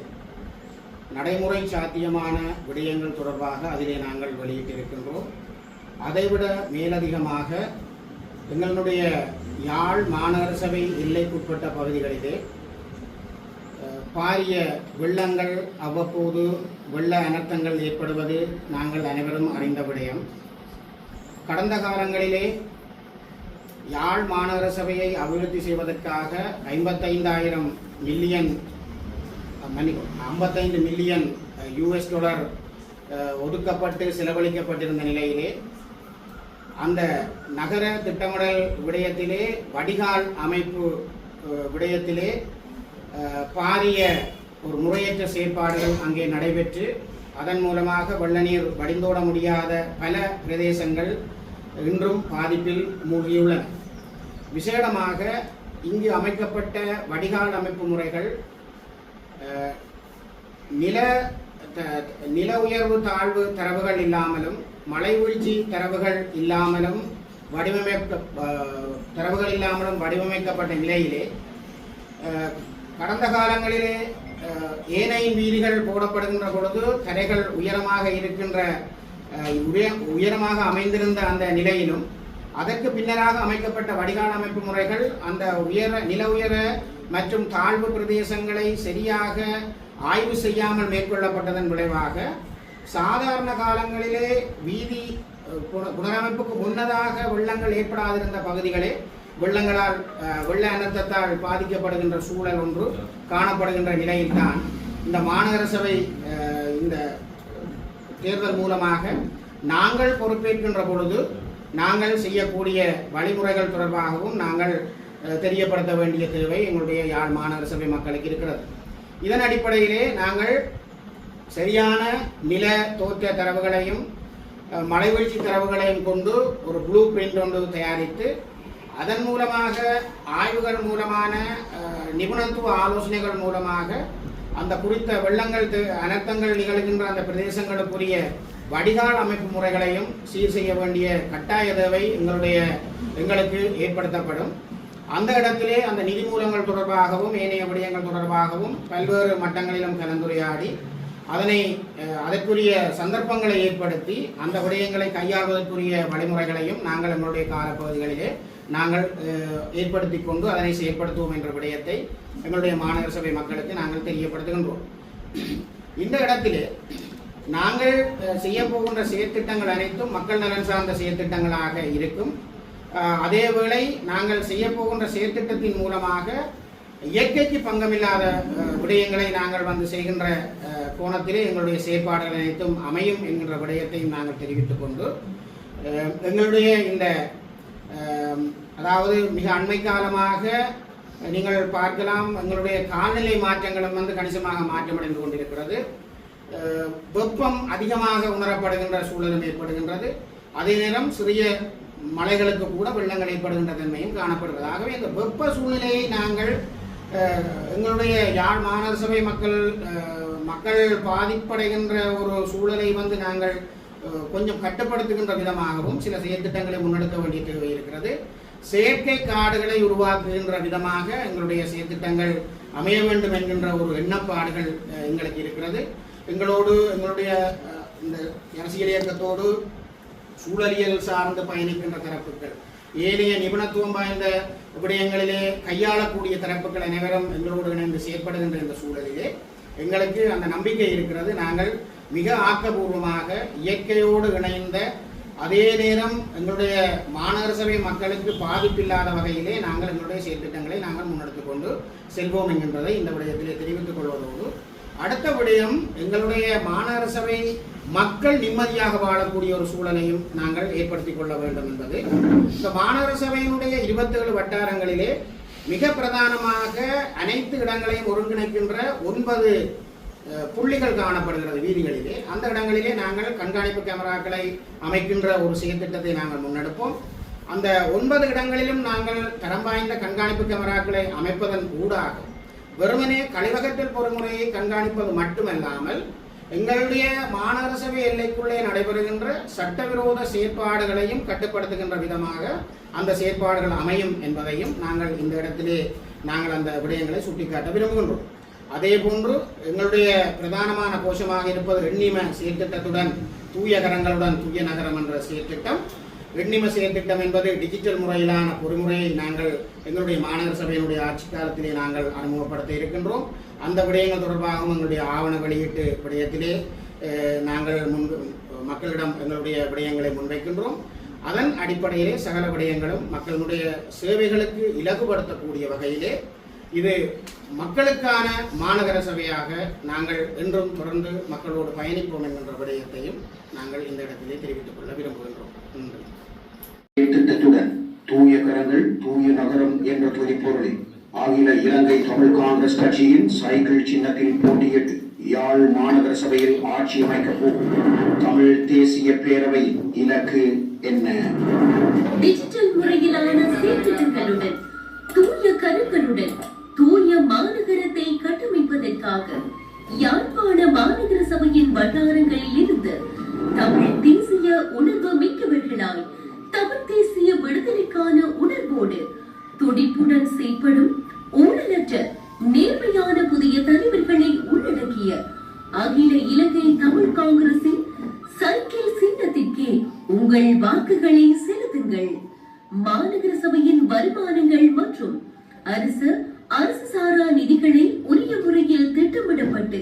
நடைமுறை சாத்தியமான விடயங்கள் தொடர்பாக அதிலே நாங்கள் வெளியிட்டிருக்கின்றோம். அதைவிட மேலதிகமாக எங்களுடைய யாழ் மாநகர சபை எல்லைக்குட்பட்ட பகுதிகளிலே பாரிய வெள்ளங்கள் அவ்வப்போது வெள்ள அனர்த்தங்கள் ஏற்படுவது நாங்கள் அனைவரும் அறிந்த விடயம். கடந்த காலங்களிலே யாழ் மாநகர சபையை அபிவிருத்தி செய்வதற்காக 55 மில்லியன் US டாலர் ஒதுக்கப்பட்டு செலவழிக்கப்பட்டிருந்த நிலையிலே அந்த நகர திட்டமிடல் விடயத்திலே வடிகால் அமைப்பு விடயத்திலே பாரிய ஒரு முறையற்ற செயற்பாடுகள் அங்கே நடைபெற்று அதன் மூலமாக வெள்ள நீர் வடிந்தோட முடியாத பல பிரதேசங்கள் இன்றும் பாதிப்பில் மூழ்கியுள்ளன. விசேடமாக இங்கு அமைக்கப்பட்ட வடிகால் அமைப்பு முறைகள் நில உயர்வு தாழ்வு தரவுகள் இல்லாமலும் மழை வீழ்ச்சி தரவுகள் இல்லாமலும் வடிவமைக்கப்பட்ட நிலையிலே கடந்த காலங்களிலே ஏனையின் வீதிகள் போடப்படுகின்ற பொழுது கரைகள் உயரமாக அமைந்திருந்த அந்த நிலையிலும் அதற்கு பின்னராக அமைக்கப்பட்ட வடிகால் அமைப்பு முறைகள் அந்த நில உயர மற்றும் தாழ்வு பிரதேசங்களை சரியாக ஆய்வு செய்யாமல் மேற்கொள்ளப்பட்டதன் விளைவாக சாதாரண காலங்களிலே வீதி புனரமைப்புக்கு முன்னதாக வெள்ளங்கள் ஏற்படாதிருந்த பகுதிகளே வெள்ள அனர்த்தத்தால் பாதிக்கப்படுகின்ற சூழல் ஒன்று காணப்படுகின்ற நிலையில்தான் இந்த மாநகர சபை இந்த தேர்தல் மூலமாக நாங்கள் பொறுப்பேற்கின்ற பொழுது நாங்கள் செய்யக்கூடிய வழிமுறைகள் தொடர்பாகவும் நாங்கள் தெரியப்படுத்த வேண்டிய தேவை எங்களுடைய யாழ் மாநகர சபை மக்களுக்கு இருக்கிறது. இதன் அடிப்படையிலே நாங்கள் சரியான நில தோற்ற தரவுகளையும் மழை வீழ்ச்சி தரவுகளையும் கொண்டு ஒரு ப்ளூ பிரிண்ட் ஒன்று தயாரித்து அதன் மூலமாக ஆய்வுகள் மூலமான நிபுணத்துவ ஆலோசனைகள் மூலமாக அந்த குறித்த வெள்ளங்கள் அனர்த்தங்கள் நிகழ்கின்ற அந்த பிரதேசங்களுக்குரிய வடிகால் அமைப்பு முறைகளையும் சீர் செய்ய வேண்டிய கட்டாய தேவை எங்களுக்கு ஏற்படுத்தப்படும். அந்த இடத்திலே அந்த நிதி மூலங்கள் தொடர்பாகவும் ஏனைய விடயங்கள் தொடர்பாகவும் பல்வேறு மட்டங்களிலும் கலந்துரையாடி அதற்குரிய சந்தர்ப்பங்களை ஏற்படுத்தி அந்த விடயங்களை கையாள்வதற்குரிய வழிமுறைகளையும் நாங்கள் எங்களுடைய காலப்பகுதிகளிலே நாங்கள் ஏற்படுத்தி கொண்டு அதனை செயற்படுத்துவோம் என்ற விடயத்தை எங்களுடைய மாநகர சபை மக்களுக்கு நாங்கள் தெரியப்படுத்துகின்றோம். இந்த இடத்திலே நாங்கள் செய்ய போகின்ற செயற்திட்டங்கள் அனைத்தும் மக்கள் நலன் சார்ந்த செயற்திட்டங்களாக இருக்கும். அதேவேளை நாங்கள் செய்ய போகின்ற செயற்திட்டத்தின் மூலமாக இயற்கைக்கு பங்கமில்லாத விடயங்களை நாங்கள் செய்கின்ற கோணத்திலே எங்களுடைய செயற்பாடுகள் அனைத்தும் அமையும் என்கின்ற விடயத்தையும் நாங்கள் தெரிவித்துக் கொண்டு எங்களுடைய இந்த அதாவது மிக அண்மை காலமாக நீங்கள் பார்க்கலாம் எங்களுடைய காலநிலை மாற்றங்களும் கணிசமாக மாற்றமடைந்து கொண்டிருக்கிறது. வெப்பம் அதிகமாக உணரப்படுகின்ற சூழலும் ஏற்படுகின்றது. அதே நேரம் சிறிய மலைகளுக்கு கூட வெள்ளங்கள் ஏற்படுகின்ற தன்மையும் காணப்படுகிறது. ஆகவே இந்த வெப்ப சூழ்நிலையை நாங்கள் எங்களுடைய யாழ் மாநகர சபை மக்கள் பாதிப்படைகின்ற ஒரு சூழலை நாங்கள் கொஞ்சம் கட்டுப்படுத்துகின்ற விதமாகவும் சில செயற்திட்டங்களை முன்னெடுக்க வேண்டிய தேவை இருக்கிறது. செயற்கை காடுகளை உருவாக்குகின்ற விதமாக எங்களுடைய செயற்திட்டங்கள் அமைய வேண்டும் என்கின்ற ஒரு எண்ணப்பாடுகள் எங்களுக்கு இருக்கிறது. எங்களுடைய இந்த அரசியல் இயக்கத்தோடு சூழலியல் சார்ந்து பயணிக்கின்ற தரப்புகள் ஏனைய நிபுணத்துவம் வாய்ந்த விடயங்களிலே கையாளக்கூடிய தரப்புகள் அனைவரும் எங்களோடு இணைந்து செயற்படுகின்ற இந்த சூழலிலே எங்களுக்கு அந்த நம்பிக்கை இருக்கிறது. நாங்கள் மிக ஆக்கப்பூர்வமாக இயற்கையோடு இணைந்த அதே நேரம் எங்களுடைய மாநகர சபை மக்களுக்கு பாதிப்பில்லாத வகையிலே நாங்கள் எங்களுடைய செயற்திட்டங்களை நாங்கள் முன்னெடுத்துக் கொண்டு செல்வோம் என்கின்றதை இந்த விடயத்திலே தெரிவித்துக் கொள்வதோடு அடுத்த விடயம் எங்களுடைய மாநகர சபை மக்கள் நிம்மதியாக வாழக்கூடிய ஒரு சூழலையும் நாங்கள் ஏற்படுத்திக் கொள்ள வேண்டும் என்பது. இந்த மாநகர சபையினுடைய 27 வட்டாரங்களிலே மிக பிரதானமாக அனைத்து இடங்களையும் ஒருங்கிணைக்கின்ற 9 புள்ளிகள் காணப்படுகிறது வீதிகளிலே. அந்த இடங்களிலே நாங்கள் கண்காணிப்பு கேமராக்களை அமைக்கின்ற ஒரு செயற்திட்டத்தை நாங்கள் முன்னெடுப்போம். அந்த 9 இடங்களிலும் நாங்கள் தரம் வாய்ந்த கண்காணிப்பு கேமராக்களை அமைப்பதன் ஊடாக வெறுமனே கழிவகற்றல் பொறிமுறையை கண்காணிப்பது மட்டுமல்லாமல் எங்களுடைய மாநகர சபை எல்லைக்குள்ளே நடைபெறுகின்ற சட்டவிரோத செயற்பாடுகளையும் கட்டுப்படுத்துகின்ற விதமாக அந்த செயற்பாடுகள் அமையும் என்பதையும் நாங்கள் இந்த இடத்திலே நாங்கள் அந்த விடயங்களை சுட்டிக்காட்ட விரும்புகின்றோம். அதே போன்று எங்களுடைய பிரதானமான கோஷமாக இருப்பது எண்ணிம செயற்திட்டத்துடன் தூய கரங்களுடன் தூய நகரம் என்ற செயற்திட்டம். எண்ணிம செயற்திட்டம் என்பது டிஜிட்டல் முறையிலான பொறிமுறையை நாங்கள் எங்களுடைய மாநகர சபையினுடைய ஆட்சி காலத்திலே நாங்கள் அறிமுகப்படுத்த இருக்கின்றோம். அந்த விடயங்கள் தொடர்பாகவும் எங்களுடைய ஆவண வெளியீட்டு விடயத்திலே நாங்கள் மக்களிடம் எங்களுடைய விடயங்களை முன்வைக்கின்றோம். அதன் அடிப்படையிலே சகல விடயங்களும் மக்களுடைய சேவைகளுக்கு இலகுபடுத்தக்கூடிய வகையிலே இது மக்களுக்கான மாநகர சபையாக நாங்கள் என்றும் தொடர்ந்து மக்களோடு பயணிப்போம் என்கின்ற விடயத்தையும் நாங்கள் இந்த இடத்திலே தெரிவித்துக் கொள்ள விரும்புகின்றோம். திட்டத்துடன் தூய கரங்கள் தூய நகரம் என்ற துதிப்பொருளில் அகில இலங்கை தமிழ் காங்கிரஸ் கட்சியின் சைக்கிள் சின்னத்தில் போட்டியிட்டு யாழ் மாநகர சபையில் ஆட்சி அமைக்கப் போகும் தமிழ் தேசிய பேரவை இலக்கு என்ன? டிஜிட்டல் முறையிலான செயற்திட்டங்களுடன் தூய கரங்களுடன் தூய மாநகரத்தை கட்டமைப்பதற்காக யாழ்ப்பாண மாநகர சபையின் வட்டாரங்களில் இருந்து தமிழ் தேசிய உணர்வு மிக்கவர்களாய் தமிழ் தேசிய விடுதலைக்கான உணர்வோடு துடிப்புடன் செயல்படும் ஊழலற்ற நேர்மையான புதிய தலைவர்களை உள்ளடக்கிய அகில இலங்கை தமிழ் காங்கிரசின் சைக்கிள் சின்னத்திற்கே உங்கள் வாக்குகளை செலுத்துங்கள். மாநகர சபையின் வருமானங்கள் மற்றும் அரசு சாரா நிதிகளை உரிய முறையில் திட்டமிடப்பட்டு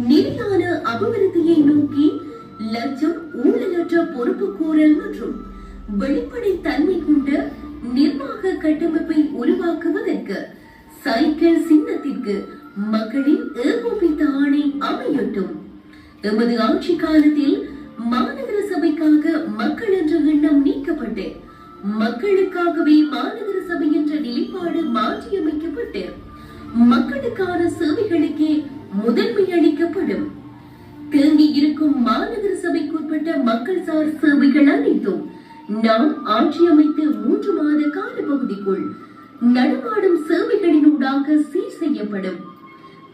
நிலையான அபிவிருத்தியை நோக்கி லட்சம் ஊழலற்ற பொறுப்புக்கூறல் மற்றும் வெளிப்படை தன்மை கொண்ட நிர்வாக கட்டமைப்பை உருவாக்குவதற்கு சைக்கிள் சின்னத்திற்கு மக்களின் ஏகோபித்த ஆணை அமையட்டும். எமது ஆட்சி காலத்தில் மாநகர சபைக்காக மக்கள் என்ற எண்ணம் நீக்கப்பட்டு மக்களுக்காகவே மாநகர சபை என்ற நிலைப்பாடு மாற்றியமைக்கப்பட்டு மக்களுக்கான சேவைகளுக்கே முதன்மை அளிக்கப்படும். தேங்கி இருக்கும் மாநகர சபைக்குட்பட்ட மக்கள் சார் சேவைகள் அனைத்தும் நாம் ஆட்சி அமைத்து 3 மாத கால பகுதிக்குள் நடமாடும் சேவைகளினூடாக சீர் செய்யப்படும்.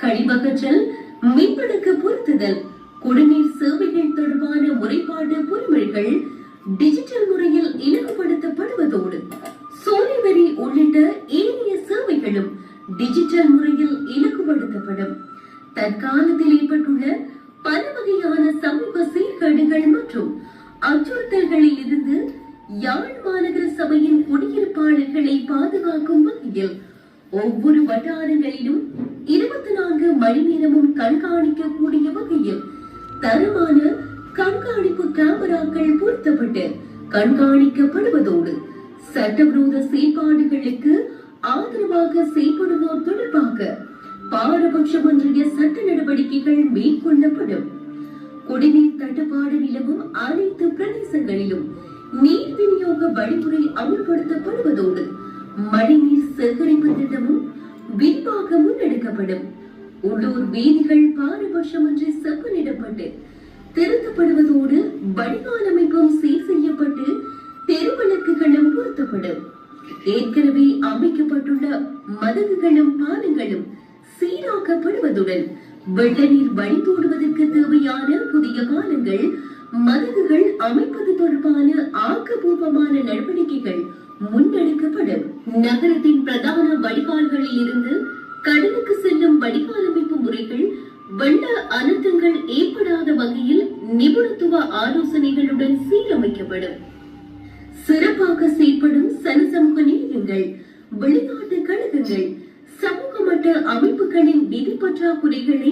கழிவகற்றல், மின்விளக்கு பொருத்துதல், குடிநீர் சேவைகள் தொடர்பான முறைப்பாட்டு பொறிமுறைகள் டிஜிட்டல் முறையில் இலகுபடுத்தப்படுவதோடு சோலை வரி உள்ளிட்ட ஏனைய சேவைகளும் டிஜிட்டல் முறையில் இலகுபடுத்தப்படும். தற்காலத்தில் ஏற்பட்டுள்ள பல வகையான சமூக சீர்கேடுகள் மற்றும் அச்சுறுத்தல்களில் இருந்து யாழ் மாநகர சபையின் குடியிருப்பாளர்களை பாதுகாக்கும் வகையில் ஒவ்வொரு வட்டாரங்களிலும் 24 மணி நேரமும் கண்காணிக்கக்கூடிய வகையில் தரமான கண்காணிப்பு கேமராக்கள் பொருத்தப்பட்டு கண்காணிக்கப்படுவதோடு சட்டவிரோத செயல்பாடுகளுக்கு ஆதரவாக செயல்படுவோர் தொடர்பாக பாரபட்சமன்றிய சட்ட நடவடிக்கைகள் மேற்கொள்ளப்படும். குடிநீர் தட்டுப்பாடு நிலவும் அனைத்து பிரதேசங்களிலும் நீர் விநியோக வழிமுறை அமல்படுத்தப்படுவதோடு மழைநீர் சேகரிப்பு திட்டமும் விரிவாக முன்னெடுக்கப்படும். உள்ளூர் வீதிகள் பாரபட்சமின்றி செப்பனிடப்பட்டு திருத்தப்படுவதோடு வடிகால் அமைப்பும் சீர் செய்யப்பட்டு தெருவிளக்குகளும் பொருத்தப்படும். ஏற்கனவே அமைக்கப்பட்டுள்ள மதகுகளும் பாலங்களும் சீராக்கப்படுவதுடன் வெள்ள நீர் வழித்தோடுவதற்கு தேவையான புதிய பாலங்கள் மதகுகள் அமைப்பது தொடர்பான ஆக்கப்பூர்வமான நடவடிக்கைகள் முன்னெடுக்கப்படும். நகரத்தின் பிரதான வடிகால்களில் இருந்து கடலுக்கு செல்லும் வடிகால் அமைப்பு முறைகள் வெள்ள அனர்த்தங்கள் ஏற்படாத வகையில் நிபுணத்துவ ஆலோசனைகளுடன் சீரமைக்கப்படும். சிறப்பாக செயல்படும் சனசமூக நிலையங்கள், வெளிநாட்டு கழகங்கள், சமூக மட்ட அமைப்புகளின் நிதி பற்றாக்குறைகளை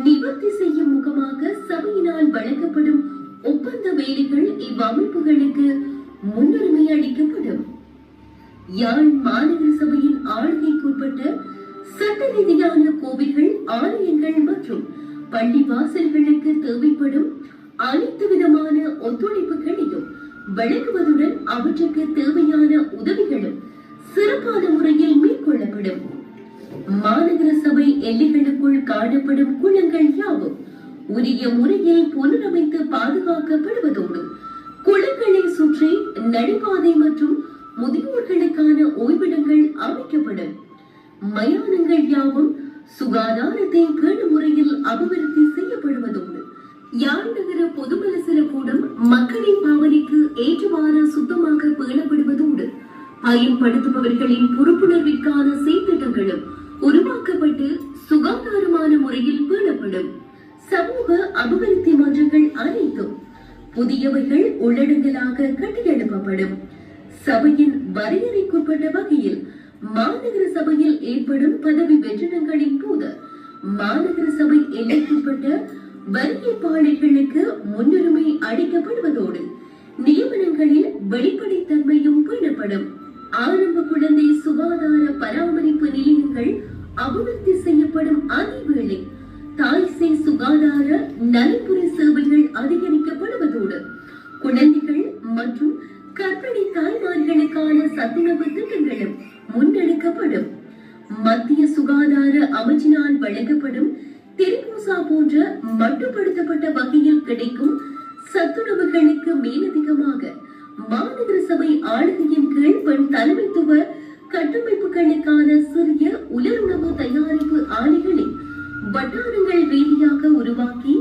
நிவர்த்தி செய்யும் முகமாக சபையினால் வழங்கப்படும் ஒப்பந்த வேலைகள் இவ்வமைப்புகளுக்கு முன்னுரிமை அளிக்கப்படும். யாழ் மாநகர சபையின் ஆளுகைக்குட்பட்ட சட்ட ரீதியான கோவில்கள், ஆலயங்கள் மற்றும் பள்ளி வாசல்களுக்கு தேவைப்படும் அனைத்து விதமான ஒத்துழைப்புகளையும் வழங்குவதுடன் அவற்றுக்கு தேவையான உதவிகளும் சிறப்பான முறையில் மேற்கொள்ளப்படும். மாநகர சபை எல்லைகளுக்குள் காணப்படும் குளங்கள் யாவும் உரிய முறையில் புனரமைத்து பாதுகாக்கப்படுவதோடு குளங்களை சுற்றி நடைபாதை மற்றும் முதியோர்களுக்கான ஓய்விடங்கள் அமைக்கப்படும். மயானங்கள் யாவும் சுகாதாரத்தை பேணும் முறையில் அபிவிருத்தி செய்யப்படுவதோடு யாழ் நகர பொதுமலசல கூடம் மக்களின் பாவனைக்கு ஏற்றவாறு சுத்தமாக பேணப்படுவதோடு பயன்படுத்துபவர்களின் பொறுப்புணர்விற்கான செயற்திட்டங்களும் உருவாக்கப்பட்டு சுகாதாரமான முறையில் பேணப்படும். சமூக அபிவிருத்தி மன்றங்கள் அனைத்தும் புதியவைகள் உள்ளடங்கலாக கட்டியெழுப்பப்படும். சபையின் வரையறைக்குட்பட்ட வகையில் மாநகர சபையில் ஏற்படும் பதவி வெற்றிடங்களின் போது மாநகர சபை எல்லைக்குட்பட்ட வரியப்பாளர்களுக்கு முன்னுரிமை அளிக்கப்படுவதோடு நியமனங்களில் வெளிப்படைத்தன்மையும் பேணப்படும். ஆரம்ப குழந்தை சுகாதார பராமரிப்பு நிலையங்கள் அபிவிருத்தி செய்யப்படும். அதேவேளை தாய்சேய் சுகாதார நலப்புரி சேவைகள் அதிகரிக்கப்படுவதோடு குழந்தைகள் மற்றும் கர்ப்பிணி தாய்மார்களுக்கான சத்துணவு திட்டங்களும் முன்னெடுக்கப்படும். மத்திய சுகாதார அமைச்சினால் வழங்கப்படும் தெரிபூசா போன்ற மட்டுப்படுத்தப்பட்ட வகையில் கிடைக்கும் சத்துணவுகளுக்கு மேலதிகமாக மாநகர சபை ஆளுகையின் கீழ் பெண் தலைமைத்துவ கட்டமைப்புகளுக்கான சிறிய உலருணவு தயாரிப்பு ஆலைகளை வட்டாரங்கள் ரீதியாக உருவாக்கி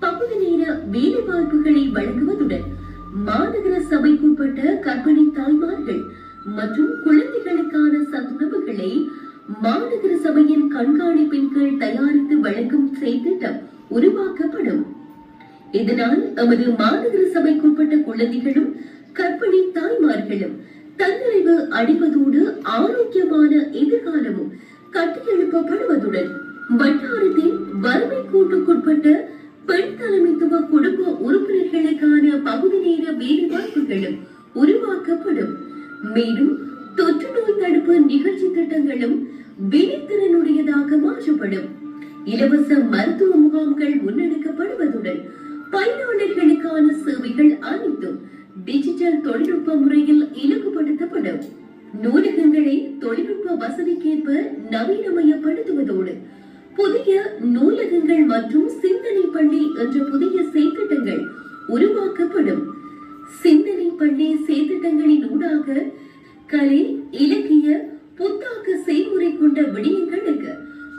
பகுதி நேர வேலை வாய்ப்புகளை வழங்குவதுடன் மாநகர சபைக்குட்பட்ட கர்ப்பிணி தாய்மார்கள் மற்றும் குழந்தைகளுக்கான சத்துணவுகளை மாநகர சபையின் கண்காணிப்பின் கீழ் தயாரித்து வழங்கும் செயற்திட்டம் உருவாக்கப்படும். இதனால் எமது மாநகர சபைக்குட்பட்ட குழந்தைகளும் கர்ப்பிணி தாய்மார்களும் தன்னிறைவு அடைவதோடு ஆரோக்கியமான எதிர்காலமும் கட்டியெழுப்பப்படுவதுடன் வட்டாரத்தின் வறுமை கூட்டுக்குட்பட்ட பெண் தலைமைத்துவ குடும்ப உறுப்பினர்களுக்கான பகுதி நேர வேலை வாய்ப்புகளும் உருவாக்கப்படும். மேலும் தொற்று நோய் தடுப்பு நிகழ்ச்சி திட்டங்களும் வினைத்திறனுடையதாக மாற்றப்படும். இலவச மருத்துவ முகாம்கள் முன்னெடுக்கப்படுவதுடன் பயனாளர்களுக்கான சேவைகள் அனைத்தும் டிஜிட்டல் தொழில்நுட்ப முறையில் இலக்குப்படுத்தப்படும். நூலகங்களை தொழில்நுட்ப வசதிக்கேற்ப நவீனமயப்படுத்துவதோடு புதிய நூலகங்கள் மற்றும் சிந்தனை பள்ளி என்ற புதிய செயற்திட்டங்கள் உருவாக்கப்படும். சிந்தனை பள்ளி செயற்திட்டங்களின் ஊடாக கலை, இலக்கிய, புத்தாக்க செய்முறை கொண்ட விடயங்களுக்கு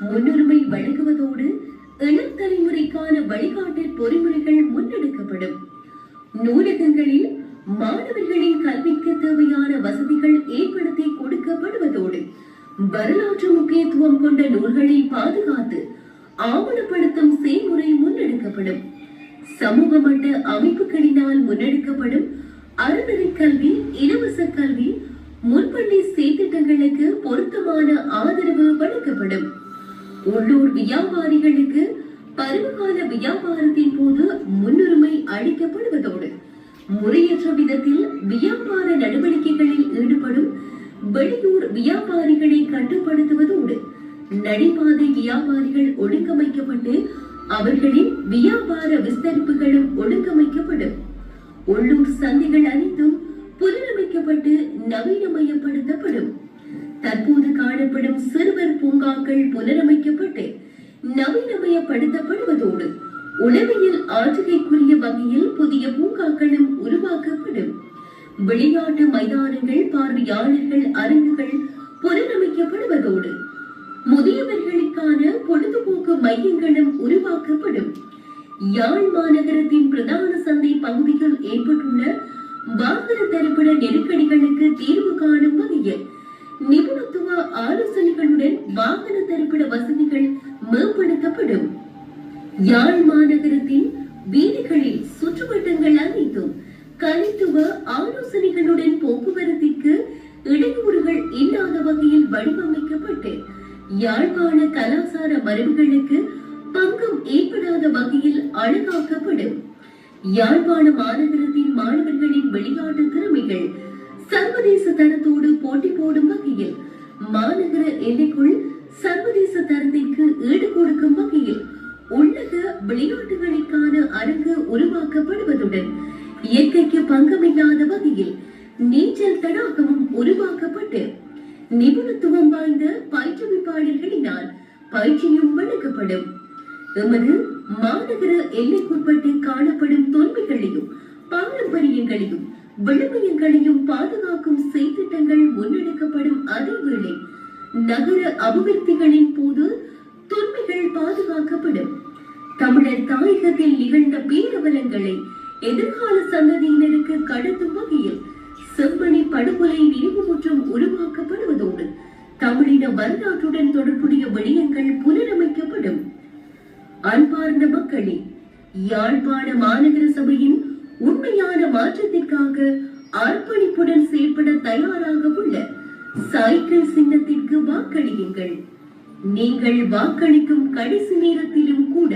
முன்னுரிமை வழங்குவதோடு இளம் தலைமுறைக்கான வழிகாட்டல் பொறிமுறைகள் முன்னெடுக்கப்படும். நூலகங்களில் மாணவர்களின் கல்விக்கு தேவையான வசதிகள் ஏற்படுத்தி கொடுக்கப்படுவதோடு வரலாற்று முக்கியத்துவம் கொண்ட நூல்களை பாதுகாத்து ஆவணப்படுத்தும் செயல்முறை முன்னெடுக்கப்படும். சமூக மட்ட அமைப்புகளினால் முன்னெடுக்கப்படும் அறநெறி கல்வி, இலவச கல்வி, முன்பள்ளி செயற்திட்டங்களுக்கு பொருத்தமான ஆதரவு வழங்கப்படும். உள்ளூர் வியாபாரிகளுக்கு பருவகால வியாபாரத்தின் போது முன்னுரிமை அளிக்கப்படுவதோடு முறையற்ற விதத்தில் வியாபார நடவடிக்கைகளில் ஈடுபடும் வெளியூர் வியாபாரிகளை கட்டுப்படுத்துவதோடு நடைபாதை வியாபாரிகள் ஒழுங்கமைக்கப்பட்டு அவர்களின் வியாபார விஸ்தரிப்புகளும் ஒழுங்கமைக்கப்படும். உள்ளூர் சந்தைகள் அனைத்தும் புனரமைக்கப்பட்டு நவீனமயப்படுத்தப்படும். தற்போது காணப்படும் சிறுவர் பூங்காக்கள் புனரமைக்கப்பட்டு நவீனமயப்படுத்தப்படுவதோடு உளவியல் ஆற்றுகைக்குரிய வகையில் புதிய பூங்காக்களும் உருவாக்கப்படும். விளையாட்டு மைதானங்கள், பார்வையாளர்கள் அரங்குகள் புனரமைக்கப்படுவதோடு முதியவர்களுக்கான பொழுதுபோக்கு மையங்களும் உருவாக்கப்படும். யாழ் மாநகரத்தின் பிரதான சந்தை பகுதியில் ஏற்பட்டுள்ள வாகன தரிப்பிட நெருக்கடிகளுக்கு தீர்வு காணும் வகையில் நிபுணத்துவ ஆலோசனைகளுடன் வாகன தரிப்பிட வசதிகள் மேம்படுத்தப்படும். யாழ் மாநகரத்தின் வீதிகளில் சுற்றுவட்டங்கள் அனைத்தும் கலைத்துவ ஆலோசனைகளுடன் போக்குவரத்திற்கு இடையூறுகள் இல்லாத வகையில் வடிவமைக்கப்பட்டு யாழ்ப்பாண கலாசார மரபுகளுக்கு பங்கம் ஏற்படாத வகையில் அழகாக்கப்படும். யாழ்ப்பாண மாநகரத்தின் மாணவர்களின் விளையாட்டு திறமைகள் சர்வதேச தரத்தோடு போட்டி போடும் வகையில் மாநகர எல்லைக்குள் சர்வதேச தரத்திற்கு ஈடு கொடுக்கும் வகையில் உள்ளக விளையாட்டுகளுக்கான அரங்கு உருவாக்கப்படுவதுடன் இயற்கைக்கு பங்கமில்லாத வகையில் நீச்சல் தடாகமும் உருவாக்கப்பட்டு நிபுணத்துவம் வாய்ந்த பயிற்றுவிப்பாளர்களினால் பயிற்சியும் வழங்கப்படும். எமது மாநகர எல்லைக்குட்பட்டு காணப்படும் தொன்மைகளையும் பாரம்பரியங்களையும் விழுமியங்களையும் பாதுகாக்கும் செயற்திட்டங்கள் முன்னெடுக்கப்படும் அதேவேளை நகர அபிவிருத்திகளின் போது தொன்மைகள் பாதுகாக்கப்படும். தமிழர் தாயகத்தில் நிகழ்ந்த பேரவலங்களை எதிர்கால சந்ததியினருக்கு கடத்தும் வகையில் செம்மணி படுகொலை நினைவுமுற்றம் உருவாக்கப்படுவதோடு தமிழின வரலாற்றுடன் தொடர்புடைய விடயங்கள் புனரமைக்கப்படும். அன்பார்ந்த மக்களே, யாழ்ப்பாண மாநகர சபையின் உண்மையான மாற்றத்திற்காக அர்ப்பணிப்புடன் செயல்பட தயாராக உள்ள சைக்கிள் சின்னத்திற்கு வாக்களியுங்கள். நீங்கள் வாக்களிக்கும் கடைசி நேரத்திலும் கூட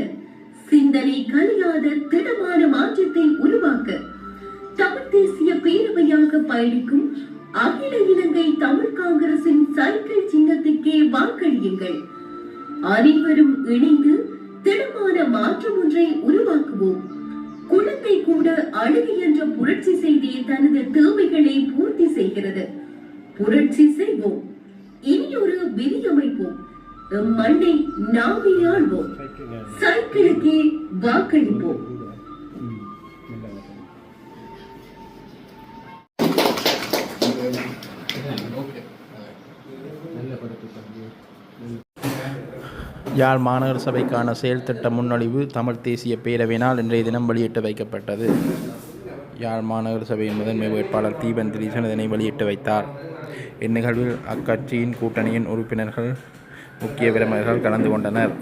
சிந்தனை கலையாத திடமான மாற்றத்தை உருவாக்க தமிழ் தேசிய பேரவையாக பயணிக்கும் அகில இலங்கை தமிழ் காங்கிரசின் சைக்கிள் சின்னத்திற்கே வாக்களியுங்கள். அனைவரும் இணைந்து திடமான மாற்றம் ஒன்றை உருவாக்குவோம். குழந்தை கூட அழகு என்ற புரட்சி செய்தே தனது தேவைகளை பூர்த்தி செய்கிறது. புரட்சி செய்வோம், இனியொரு விதி அமைப்போம், மண்ணை நாமே ஆள்வோம், சைக்கிளுக்கே வாக்களிப்போம். யாழ் மாநகர சபைக்கான செயல் திட்ட முன்மொழிவு தமிழ் தேசிய பேரவையினால் இன்றைய தினம் வெளியிட்டு வைக்கப்பட்டது. யாழ் மாநகர சபையின் முதன்மை வேட்பாளர் தீபன் திலீசன் இதனை வெளியிட்டு வைத்தார். இந்நிகழ்வில் அக்கட்சியின் கூட்டணியின் உறுப்பினர்கள், முக்கிய பிரமுகர்கள் கலந்து கொண்டனர்.